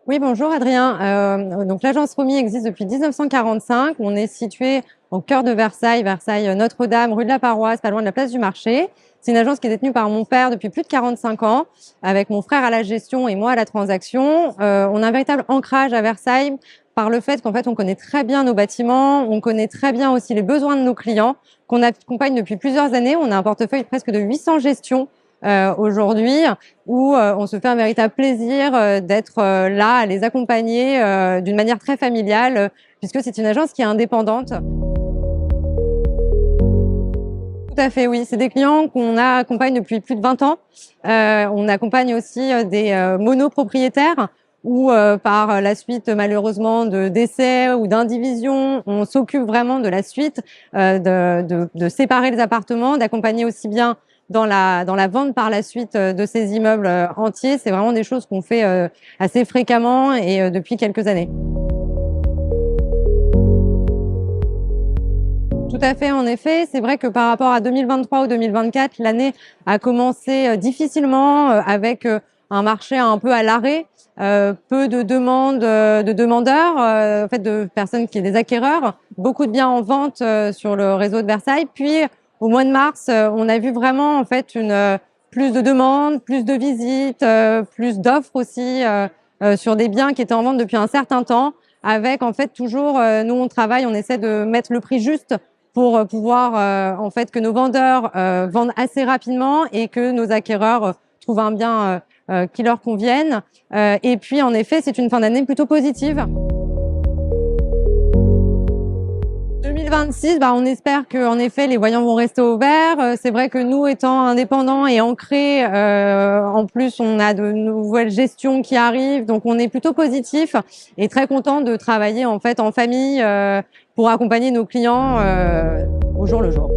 Oui, bonjour Adrien. Donc l'agence Romy existe depuis 1945. On est situé au cœur de Versailles, Versailles Notre-Dame, rue de la Paroisse, pas loin de la place du Marché. C'est une agence qui est détenue par mon père depuis plus de 45 ans, avec mon frère à la gestion et moi à la transaction. On a un véritable ancrage à Versailles par le fait qu'en fait on connaît très bien nos bâtiments, on connaît très bien aussi les besoins de nos clients, qu'on accompagne depuis plusieurs années. On a un portefeuille presque de 800 gestions aujourd'hui, où on se fait un véritable plaisir d'être là, à les accompagner d'une manière très familiale, puisque c'est une agence qui est indépendante. Tout à fait, oui. C'est des clients qu'on accompagne depuis plus de 20 ans. On accompagne aussi des monopropriétaires où, par la suite, malheureusement, de décès ou d'indivision, on s'occupe vraiment de la suite, de séparer les appartements, d'accompagner aussi bien dans la vente par la suite de ces immeubles entiers. C'est vraiment des choses qu'on fait assez fréquemment et depuis quelques années. Tout à fait, en effet. C'est vrai que par rapport à 2023 ou 2024, l'année a commencé difficilement avec un marché un peu à l'arrêt, peu de demandes, de demandeurs, en fait, de personnes qui sont des acquéreurs, beaucoup de biens en vente sur le réseau de Versailles. Puis, au mois de mars, on a vu vraiment en fait plus de demandes, plus de visites, plus d'offres aussi sur des biens qui étaient en vente depuis un certain temps. Avec en fait toujours, nous on travaille, on essaie de mettre le prix juste pour pouvoir en fait que nos vendeurs vendent assez rapidement et que nos acquéreurs trouvent un bien qui leur convienne. Et puis en effet, c'est une fin d'année plutôt positive. 2026, on espère que en effet les voyants vont rester ouverts. C'est vrai que nous, étant indépendants et ancrés, en plus on a de nouvelles gestions qui arrivent, donc on est plutôt positif et très content de travailler en fait en famille pour accompagner nos clients au jour le jour.